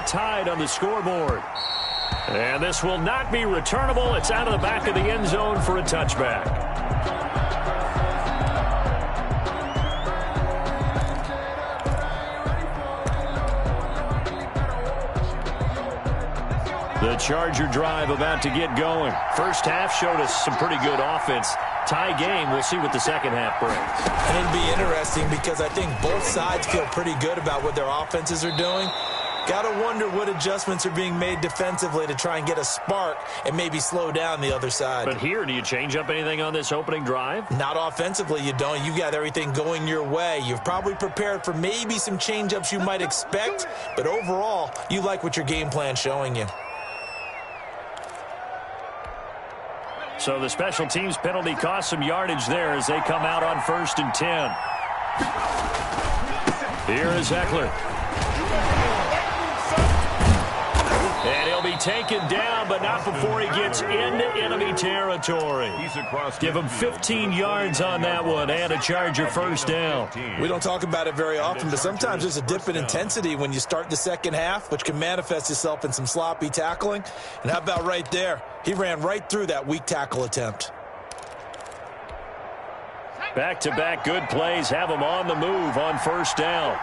tied on the scoreboard. And this will not be returnable. It's out of the back of the end zone for a touchback. The Charger drive about to get going. First half showed us some pretty good offense. Tie game. We'll see what the second half brings. And it'll be interesting because I think both sides feel pretty good about what their offenses are doing. Got to wonder what adjustments are being made defensively to try and get a spark and maybe slow down the other side. But here, do you change up anything on this opening drive? Not offensively, you don't. You've got everything going your way. You've probably prepared for maybe some change-ups you might expect, but overall, you like what your game plan's showing you. So the special teams penalty cost some yardage there as they come out on 1st and 10. Here is Eckler. And he'll be taken down, but not before he gets into enemy territory. Give him 15 yards on that one and a Charger first down. We don't talk about it very often, but sometimes there's a dip in intensity when you start the second half, which can manifest itself in some sloppy tackling. And how about right there? He ran right through that weak tackle attempt. Back-to-back good plays have him on the move on 1st down.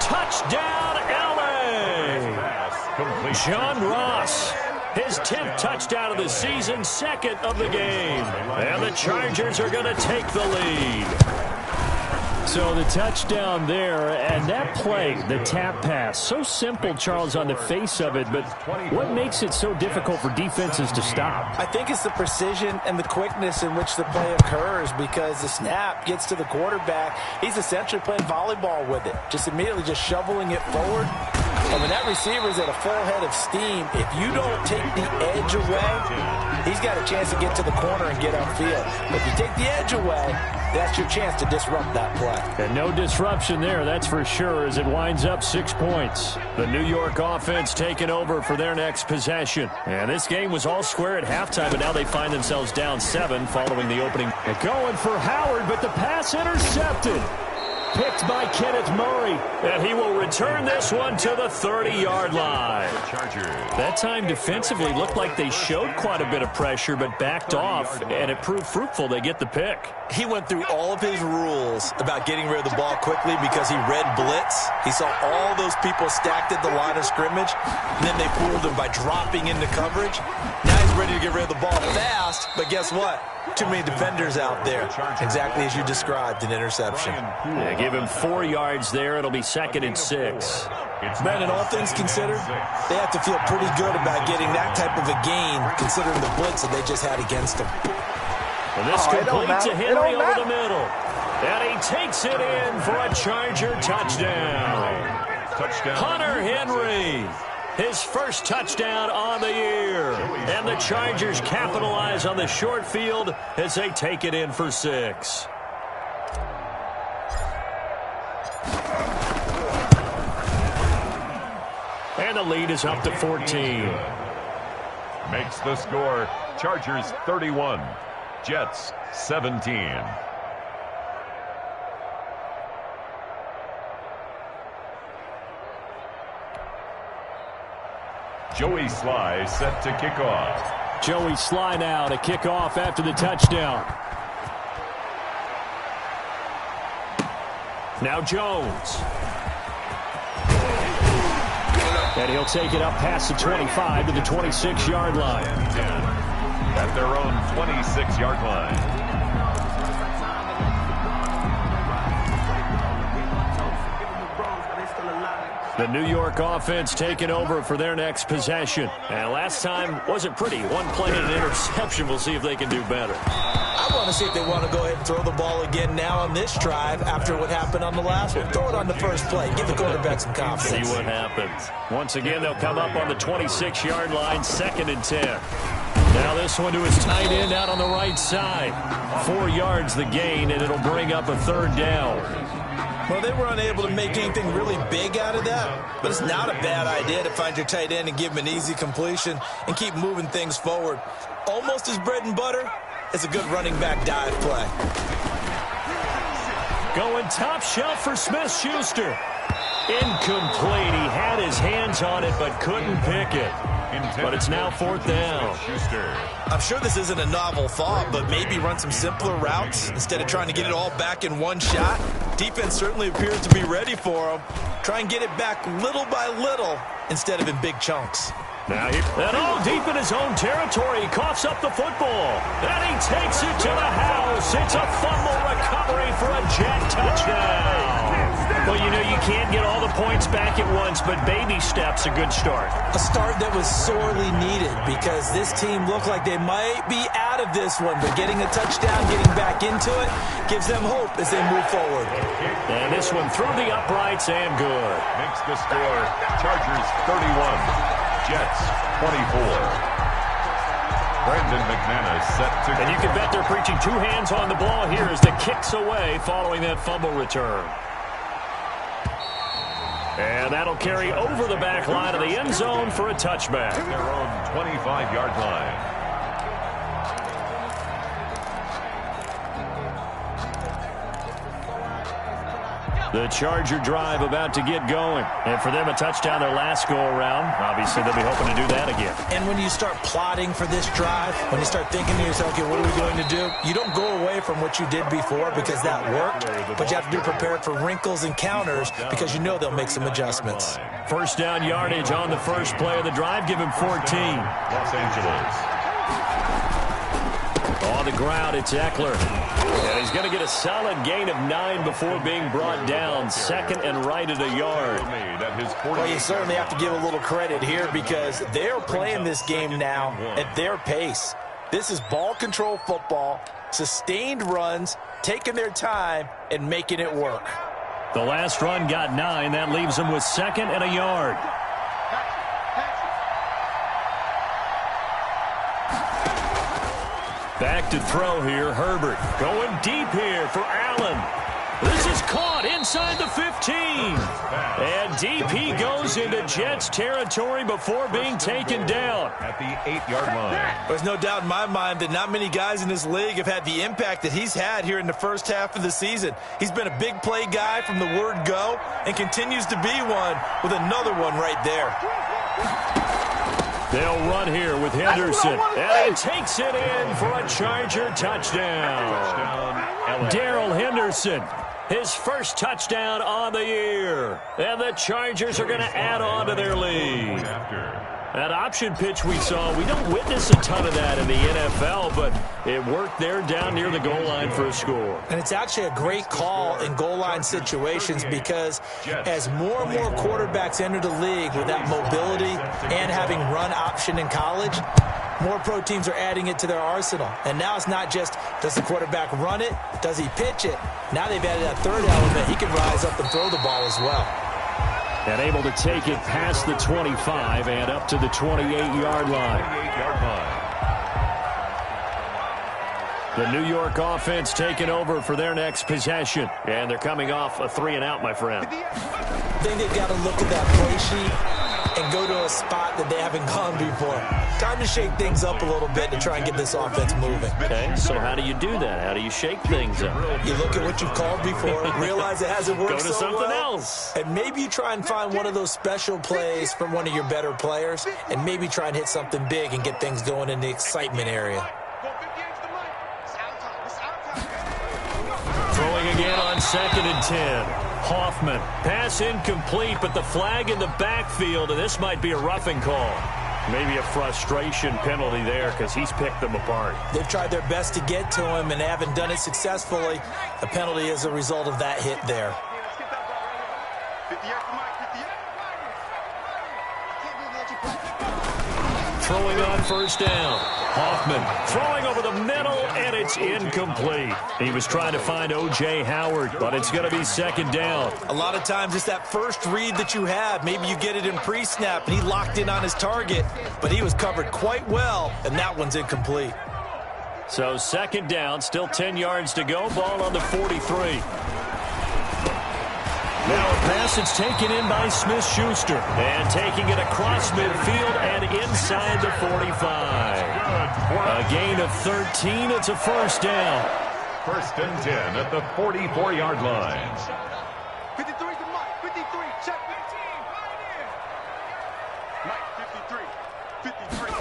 Touchdown, L.A. John Ross, his 10th touchdown of the season, 2nd of the game. And the Chargers are going to take the lead. So the touchdown there, and that play, the tap pass, so simple, Charles, on the face of it, but what makes it so difficult for defenses to stop? I think it's the precision and the quickness in which the play occurs, because the snap gets to the quarterback. He's essentially playing volleyball with it, just immediately just shoveling it forward. And when that receiver's at a full head of steam, if you don't take the edge away, he's got a chance to get to the corner and get upfield. But if you take the edge away, that's your chance to disrupt that play. And no disruption there, that's for sure, as it winds up 6 points. The New York offense taking over for their next possession. And this game was all square at halftime, but now they find themselves down 7 following the opening. And going for Howard, but the pass intercepted. Picked by Kenneth Murray, and he will return this one to the 30-yard line. That time defensively looked like they showed quite a bit of pressure, but backed off, and it proved fruitful. They get the pick. He went through all of his rules about getting rid of the ball quickly because he read blitz. He saw all those people stacked at the line of scrimmage, and then they fooled him by dropping into coverage. Now he's ready to get rid of the ball fast, but guess what? Too many defenders out there. Exactly as you described, an interception. Yeah, give him 4 yards there. It'll be 2nd and 6. Brandon, all things considered, they have to feel pretty good about getting that type of a gain, considering the blitz that they just had against them. And this complete to Henry over the middle. And he takes it in for a Charger touchdown. Hunter Henry. His first touchdown on the year. And the Chargers capitalize on the short field as they take it in for 6. And the lead is up to 14. Makes the score Chargers 31, Jets 17. Joey Sly set to kick off. Joey Sly now to kick off after the touchdown. Now Jones. And he'll take it up past the 25 to the 26-yard line. At their own 26-yard line. The New York offense taking over for their next possession. And last time wasn't pretty. One play and an interception. We'll see if they can do better. I want to see if they want to go ahead and throw the ball again now on this drive after what happened on the last one. Throw it on the first play. Give the quarterback some confidence. See what happens. Once again, they'll come up on the 26-yard line, 2nd and 10. Now this one to his tight end out on the right side. 4 yards the gain, and it'll bring up a 3rd down. Well, they were unable to make anything really big out of that, but it's not a bad idea to find your tight end and give him an easy completion and keep moving things forward. Almost his bread and butter. It's a good running back dive play. Going top shelf for Smith-Schuster. Incomplete. He had his hands on it but couldn't pick it. But it's now 4th down. I'm sure this isn't a novel thought, but maybe run some simpler routes instead of trying to get it all back in one shot. Defense certainly appears to be ready for him. Try and get it back little by little instead of in big chunks. Now and all deep in his own territory. He coughs up the football. And he takes it to the house. It's a fumble recovery for a Jet touchdown. Well, you know, you can't get all the points back at once, but baby steps, a good start. A start that was sorely needed because this team looked like they might be out of this one, but getting a touchdown, getting back into it, gives them hope as they move forward. And this one through the uprights and good. Makes the score Chargers 31. Jets 24. Brandon McManus set to... And you can bet they're preaching 2 hands on the ball here as the kick's away following that fumble return. And that'll carry over the back line of the end zone for a touchback. Their own 25-yard line. The Charger drive about to get going. And for them, a touchdown their last go-around. Obviously, they'll be hoping to do that again. And when you start plotting for this drive, when you start thinking to yourself, okay, what are we going to do? You don't go away from what you did before because that worked, but you have to be prepared for wrinkles and counters because you know they'll make some adjustments. 1st down yardage on the first play of the drive. Give him 14. Los Angeles. On the ground, it's Eckler. And he's going to get a solid gain of 9 before being brought down. 2nd and right at a yard. Well, you certainly have to give a little credit here because they're playing this game now at their pace. This is ball control football, sustained runs, taking their time, and making it work. The last run got 9. That leaves them with 2nd and a yard. Back to throw here, Herbert. Going deep here for Allen. This is caught inside the 15. And deep he goes into Jets territory before being taken down. At the 8-yard line. There's no doubt in my mind that not many guys in this league have had the impact that he's had here in the first half of the season. He's been a big play guy from the word go and continues to be one with another one right there. They'll run here with Henderson. And he takes it in for a Charger touchdown. Darrell Henderson, his first touchdown on the year. And the Chargers are going to add on to their lead. That option pitch we saw, we don't witness a ton of that in the NFL, but it worked there down near the goal line for a score. And it's actually a great call in goal line situations because as more and more quarterbacks enter the league with that mobility and having run option in college, more pro teams are adding it to their arsenal. And now it's not just, does the quarterback run it? Does he pitch it? Now they've added that third element. He can rise up and throw the ball as well. And able to take it past the 25 and up to the 28-yard line. The New York offense taking over for their next possession. And they're coming off a 3-and-out, my friend. I think they've got to look at that play sheet and go to a spot that they haven't gone before. Time to shake things up a little bit to try and get this offense moving. Okay, so how do you do that? How do you shake things up? You look at what you've called before, realize it hasn't worked so well. Go to something else. And maybe you try and find one of those special plays from one of your better players, and maybe try and hit something big and get things going in the excitement area. Throwing again on 2nd and 10. Hoffman, pass incomplete, but the flag in the backfield, and this might be a roughing call. Maybe a frustration penalty there because he's picked them apart. They've tried their best to get to him and haven't done it successfully. A penalty is a result of that hit there. Throwing on 1st down. Hoffman throwing over the middle, and it's incomplete. He was trying to find O.J. Howard, but it's going to be 2nd down. A lot of times it's that first read that you have. Maybe you get it in pre-snap, and he locked in on his target, but he was covered quite well, and that one's incomplete. So 2nd down, still 10 yards to go. Ball on the 43. Now a pass that's taken in by Smith-Schuster. And taking it across midfield and inside the 45. A gain of 13. It's a first down. First and 10 at the 44-yard line. 53 to Mike. 53. Check 15. Mike, 53. 53.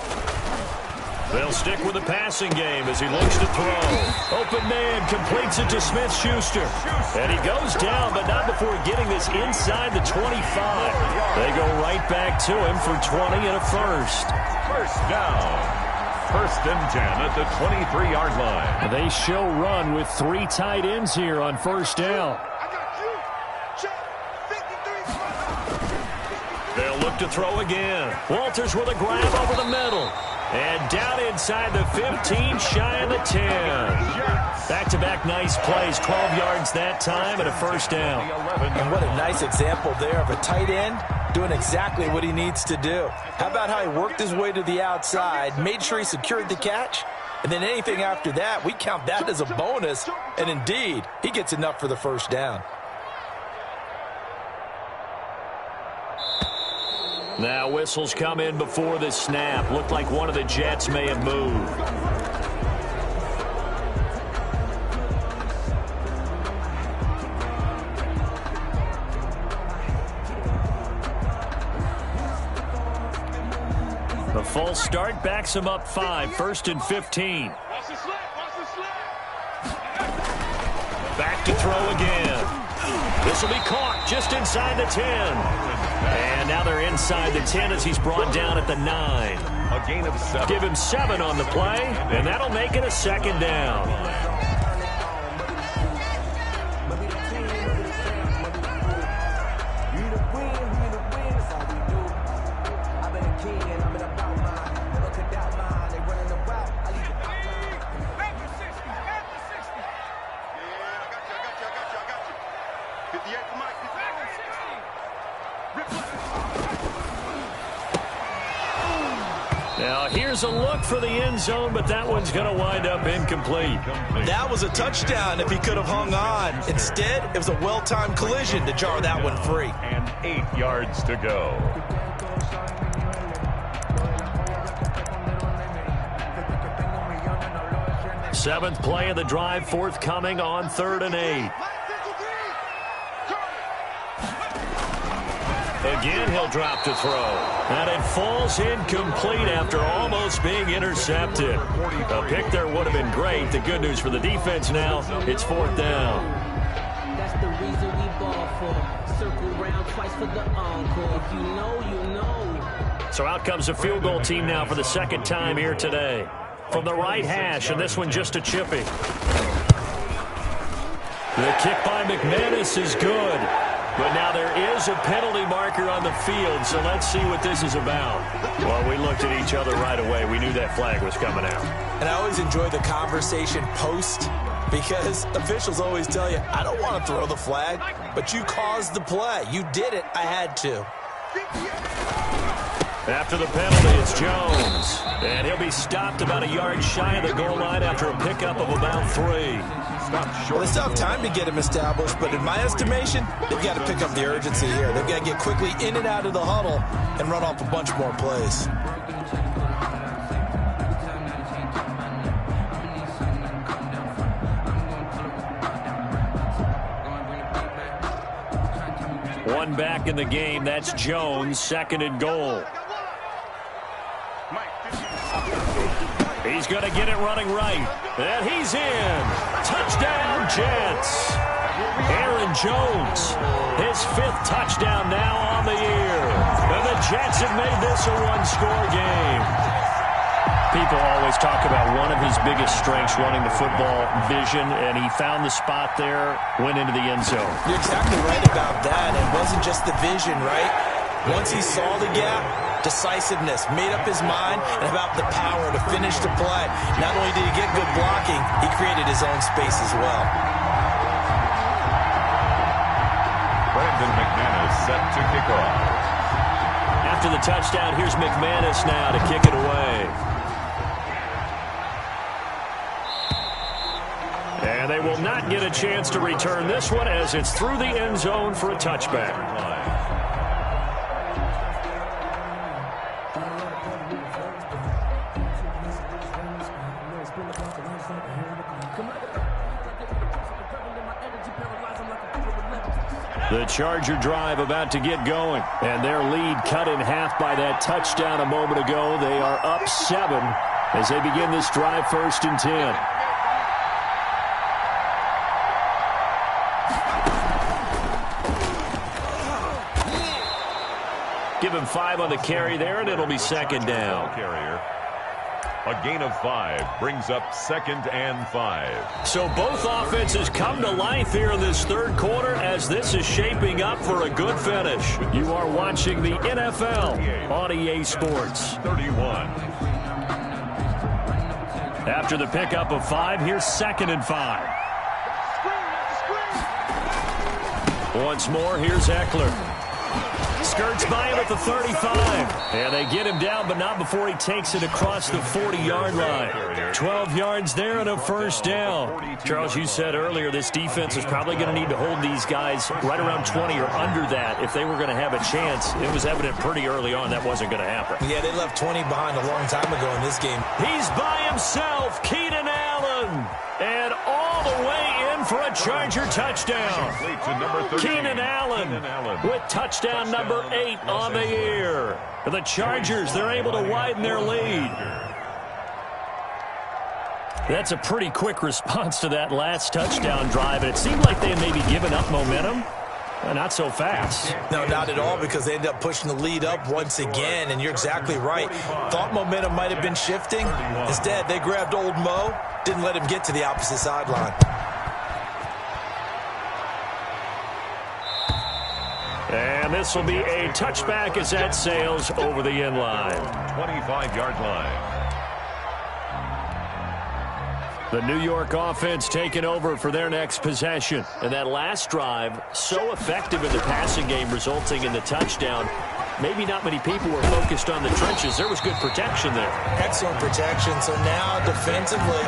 They'll stick with the passing game as he looks to throw. Open man completes it to Smith-Schuster. And he goes down, but not before getting this inside the 25. They go right back to him for 20 and a first. First down. First and 10 at the 23-yard line. They show run with 3 tight ends here on first down. I got you. Check 53. They'll look to throw again. Walters with a grab over the middle. And down inside the 15, shy of the 10. Back-to-back nice plays, 12 yards that time and a first down. And what a nice example there of a tight end doing exactly what he needs to do. How about how he worked his way to the outside, made sure he secured the catch, and then anything after that, we count that as a bonus. And indeed, he gets enough for the first down. Now whistles come in before the snap. Looked like one of the Jets may have moved. The false start backs him up 5. First and 15. Back to throw again. This will be caught just inside the 10. And now they're inside the 10 as he's brought down at the 9. A gain of 7. Give him 7 on the play, and that'll make it a second down. Now here's a look for the end zone, but that one's going to wind up incomplete. That was a touchdown if he could have hung on. Instead, it was a well-timed collision to jar that one free. And 8 yards to go. Seventh play of the drive forthcoming on 3rd and 8. Again, he'll drop to throw. And it falls incomplete after almost being intercepted. A pick there would have been great. The good news for the defense now, it's 4th down. That's the reason we ball for. Circle round twice for the encore. If you know, you know. So out comes a field goal team now for the second time here today. From the right hash, and this one just a chippy. The kick by McManus is good. But now there is a penalty marker on the field, so let's see what this is about. Well, we looked at each other right away. We knew that flag was coming out. And I always enjoy the conversation post because officials always tell you, I don't want to throw the flag, but you caused the play. You did it. I had to. After the penalty, it's Jones. And he'll be stopped about a yard shy of the goal line after a pickup of about 3. Well, they still have time to get him established, but in my estimation, they've got to pick up the urgency here. They've got to get quickly in and out of the huddle and run off a bunch more plays. One back in the game. That's Jones, 2nd and goal. He's going to get it running right. And he's in. Touchdown, Jets. Aaron Jones, his 5th touchdown now on the year. And the Jets have made this a one-score game. People always talk about one of his biggest strengths running the football, vision, and he found the spot there, went into the end zone. You're exactly right about that. It wasn't just the vision, right? Once he saw the gap, decisiveness, made up his mind, and about the power to finish the play. Not only did he get good blocking, he created his own space as well. Brandon McManus set to kick off. After the touchdown, here's McManus now to kick it away. And they will not get a chance to return this one as it's through the end zone for a touchback. The Charger drive about to get going, and their lead cut in half by that touchdown a moment ago. They are up 7 as they begin this drive, 1st and 10. Give him 5 on the carry there, and it'll be 2nd down. A gain of 5 brings up 2nd and 5. So both offenses come to life here in this 3rd quarter as this is shaping up for a good finish. You are watching the NFL on EA Sports. 31. After the pickup of 5, here's 2nd and 5. Once more, here's Eckler. Skirts by him at the 35. And they get him down, but not before he takes it across the 40-yard line. 12 yards there and a 1st down. Charles, you said earlier this defense is probably going to need to hold these guys right around 20 or under that if they were going to have a chance. It was evident pretty early on that wasn't going to happen. Yeah, they left 20 behind a long time ago in this game. He's by himself, Keenan Allen. And all the way in for a Charger touchdown. Keenan Allen with touchdown number 8 on the year. For the Chargers, they're able to widen their lead. That's a pretty quick response to that last touchdown drive. And it seemed like they had maybe given up momentum. Not so fast. No, not at all, because they ended up pushing the lead up once again, and you're exactly right. Thought momentum might have been shifting. Instead, they grabbed old Mo, didn't let him get to the opposite sideline. And this will be a touchback as that sails over the end line. 25-yard line. The New York offense taking over for their next possession. And that last drive, so effective in the passing game, resulting in the touchdown. Maybe not many people were focused on the trenches. There was good protection there. Excellent protection. So now defensively,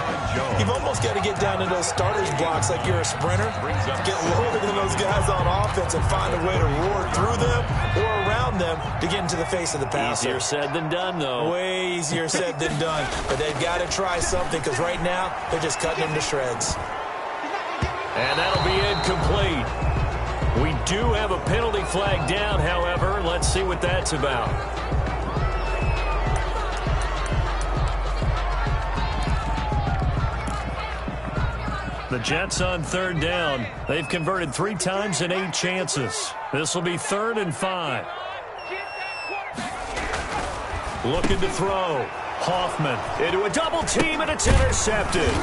you've almost got to get down to those starters blocks like you're a sprinter. Get lower than those guys on offense and find a way to roar through them or around them to get into the face of the passer. Easier said than done, though. Way easier said than done. But they've got to try something, because right now they're just cutting them to shreds. And that'll be incomplete. We do have a penalty flag down, however. Let's see what that's about. The Jets on 3rd down. They've converted 3 times in 8 chances. This will be 3rd and 5. Looking to throw. Hoffman into a double team, and it's intercepted.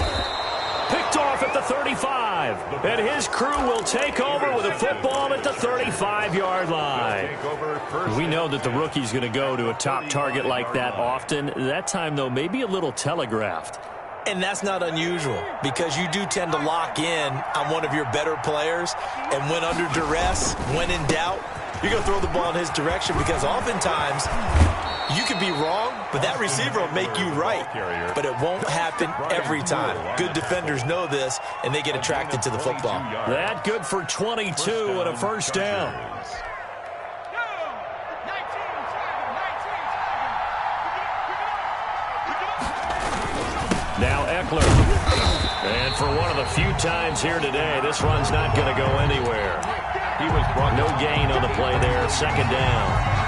Picked off at the 35. And his crew will take over with a football at the 35-yard line. We know that the rookie's going to go to a top target like that often. That time, though, maybe a little telegraphed. And that's not unusual, because you do tend to lock in on one of your better players, and when under duress, when in doubt, you're going to throw the ball in his direction, because oftentimes you could be wrong, but that receiver will make you right. But it won't happen every time. Good defenders know this, and they get attracted to the football. That good for 22 and a 1st down. Now Eckler. And for one of the few times here today, this run's not going to go anywhere. He was brought no gain on the play there, 2nd down.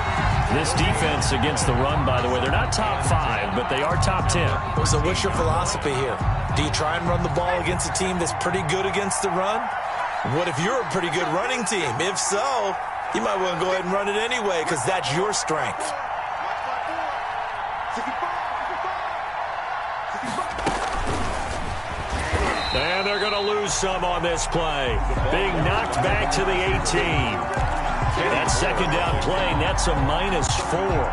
This defense against the run, by the way, they're not top 5, but they are top 10. So what's your philosophy here? Do you try and run the ball against a team that's pretty good against the run? What if you're a pretty good running team? If so, you might want to go ahead and run it anyway, because that's your strength. And they're going to lose some on this play. Being knocked back to the 18. That 2nd down play, that's a -4.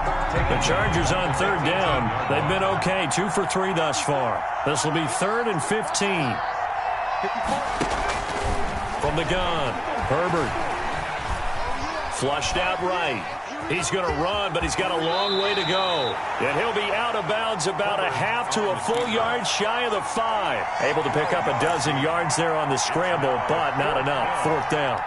The Chargers on 3rd down. They've been okay, 2 for 3 thus far. This will be 3rd and 15. From the gun, Herbert. Flushed out right. He's going to run, but he's got a long way to go. And he'll be out of bounds about a half to a full yard shy of the 5. Able to pick up a dozen yards there on the scramble, but not enough. Fourth down.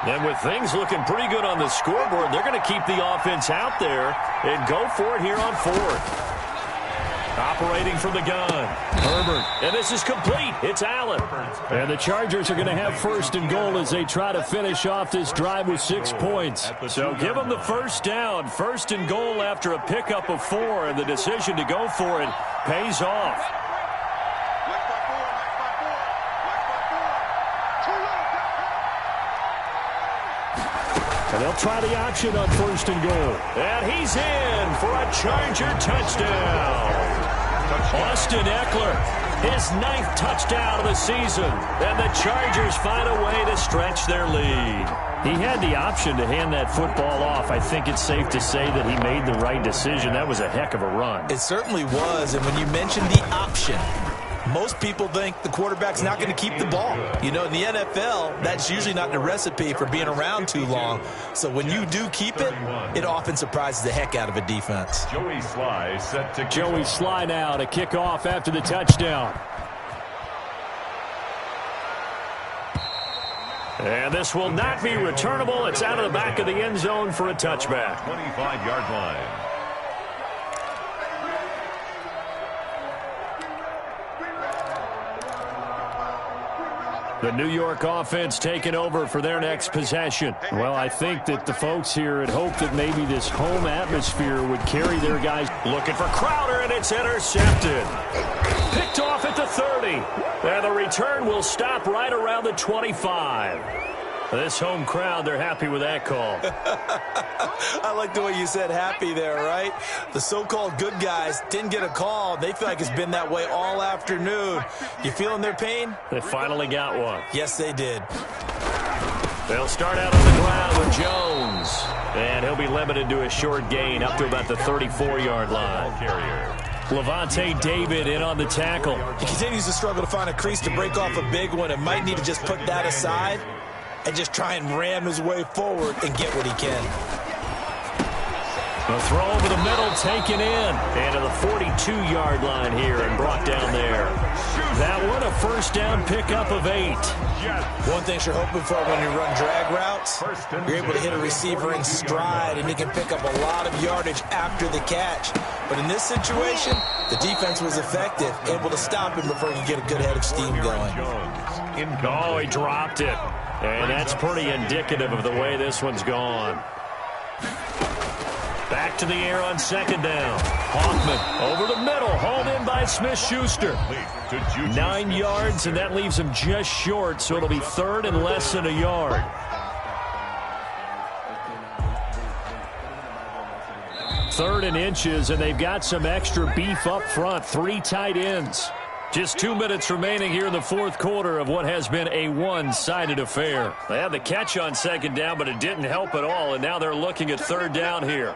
And with things looking pretty good on the scoreboard, they're going to keep the offense out there and go for it here on fourth. Operating from the gun, Herbert, and this is complete. It's Allen. And the Chargers are going to have first and goal as they try to finish off this drive with 6 points. So give them the first down. First and goal after a pickup of 4, and the decision to go for it pays off. And they'll try the option on first and goal. And he's in for a Charger touchdown. Austin Eckler, his 9th touchdown of the season. And the Chargers find a way to stretch their lead. He had the option to hand that football off. I think it's safe to say that he made the right decision. That was a heck of a run. It certainly was. And when you mentioned the option, most people think the quarterback's not going to keep the ball. You know, in the NFL, that's usually not the recipe for being around too long. So when you do keep it, it often surprises the heck out of a defense. Joey Sly now to kick off after the touchdown. And this will not be returnable. It's out of the back of the end zone for a touchback. 25-yard line. The New York offense taking over for their next possession. Well, I think that the folks here had hoped that maybe this home atmosphere would carry their guys. Looking for Crowder, and it's intercepted. Picked off at the 30. And the return will stop right around the 25. This home crowd, they're happy with that call. I like the way you said happy there, right? The so-called good guys didn't get a call. They feel like it's been that way all afternoon. You feeling their pain? They finally got one. Yes, they did. They'll start out on the ground with Jones. And he'll be limited to a short gain up to about the 34-yard line. Levante David in on the tackle. He continues to struggle to find a crease to break off a big one and might need to just put that aside and just try and ram his way forward and get what he can. A throw over the middle, taken in. And to the 42-yard line here and brought down there. That one, a first down pickup of 8. One thing you're hoping for when you run drag routes, you're able to hit a receiver in stride, and he can pick up a lot of yardage after the catch. But in this situation, the defense was effective, able to stop him before he could get a good head of steam going. Oh, he dropped it. And that's pretty indicative of the way this one's gone. Back to the air on second down. Hoffman over the middle, hauled in by Smith-Schuster. 9 yards, and that leaves him just short, so it'll be third and less than a yard. Third and inches, and they've got some extra beef up front. 3 tight ends. Just 2 minutes remaining here in the fourth quarter of what has been a one-sided affair. They had the catch on second down, but it didn't help at all, and now they're looking at third down here.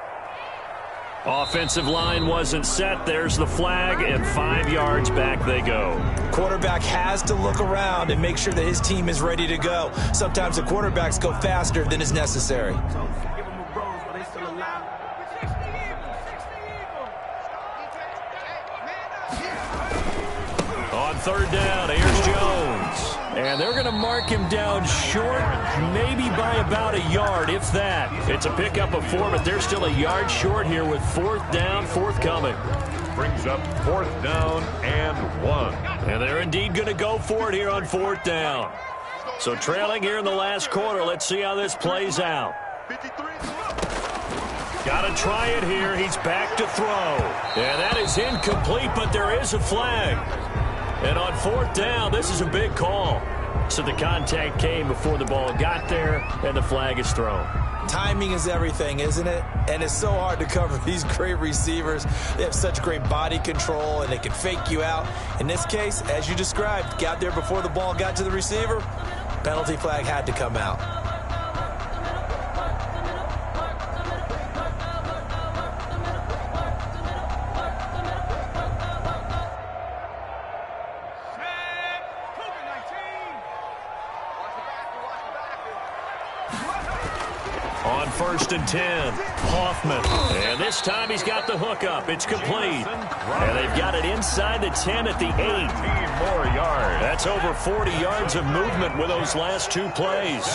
Offensive line wasn't set. There's the flag, and 5 yards back they go. Quarterback has to look around and make sure that his team is ready to go. Sometimes the quarterbacks go faster than is necessary. On third down, here's Jones. And they're going to mark him down short, maybe by about a yard, if that. It's a pickup of 4, but they're still a yard short here with fourth down forthcoming. Brings up fourth down and 1. And they're indeed going to go for it here on fourth down. So trailing here in the last quarter, let's see how this plays out. Got to try it here. He's back to throw. And that is incomplete, but there is a flag. And on fourth down, this is a big call. So the contact came before the ball got there, and the flag is thrown. Timing is everything, isn't it? And it's so hard to cover these great receivers. They have such great body control, and they can fake you out. In this case, as you described, got there before the ball got to the receiver. Penalty flag had to come out. On first and 10. Hoffman. And this time he's got the hookup. It's complete. And they've got it inside the 10 at the 8. More yards. That's over 40 yards of movement with those last two plays.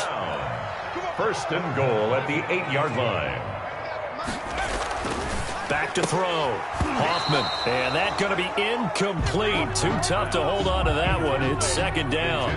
First and goal at the 8-yard line. Back to throw. Hoffman. And that's going to be incomplete. Too tough to hold on to that one. It's second down.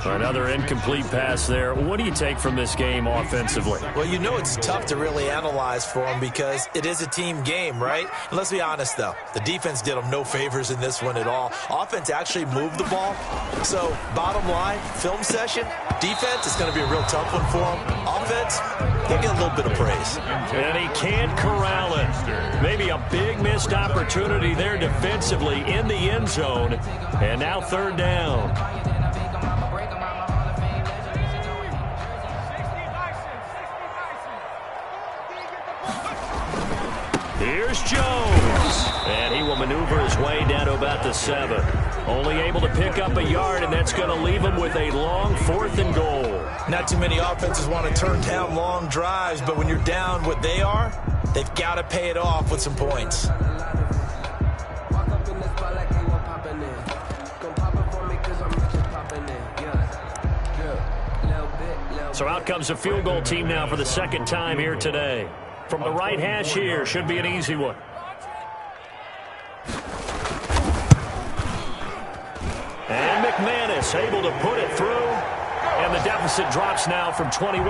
Another incomplete pass there. What do you take from this game offensively? Well, you know it's tough to really analyze for them because it is a team game, right? And let's be honest, though. The defense did them no favors in this one at all. Offense actually moved the ball. So, bottom line, film session, defense is going to be a real tough one for them. Offense, they'll get a little bit of praise. And he can't corral it. Maybe a big missed opportunity there defensively in the end zone. And now third down. Here's Jones. And he will maneuver his way down to about the 7. Only able to pick up a yard, and that's going to leave him with a long 4th and goal. Not too many offenses want to turn down long drives, but when you're down what they are, they've got to pay it off with some points. So out comes a field goal team now for the second time here today. From the right hash here, should be an easy one. And McManus able to put it through. And the deficit drops now from 21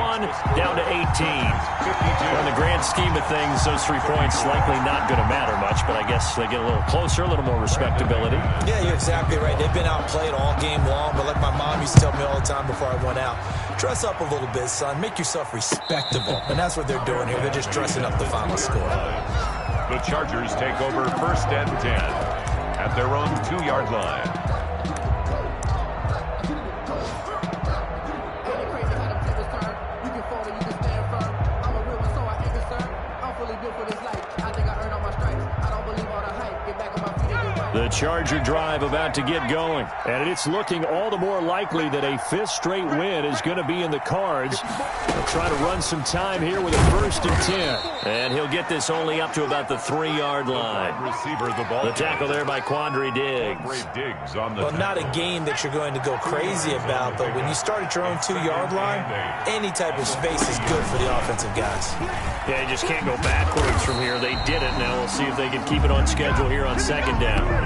down to 18. In the grand scheme of things, those 3 points likely not going to matter much, but I guess they get a little closer, a little more respectability. Yeah, you're exactly right. They've been outplayed all game long, but like my mom used to tell me all the time before I went out, dress up a little bit, son. Make yourself respectable. And that's what they're doing here. They're just dressing up the final score. The Chargers take over first and 10 at their own 2-yard line. The Charger drive about to get going. And it's looking all the more likely that a 5th straight win is going to be in the cards. They'll try to run some time here with a first and 10. And he'll get this only up to about the 3-yard line. The tackle there by Quandre Diggs. Well, not a game that you're going to go crazy about, but when you start at your own 2-yard line, any type of space is good for the offensive guys. Yeah, you just can't go backwards from here. They did it. Now we'll see if they can keep it on schedule here on second down.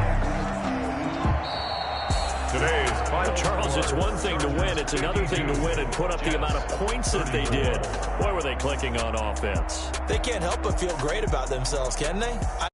Charles, it's one thing to win. It's another thing to win and put up the amount of points that they did. Boy, were they clicking on offense. They can't help but feel great about themselves, can they?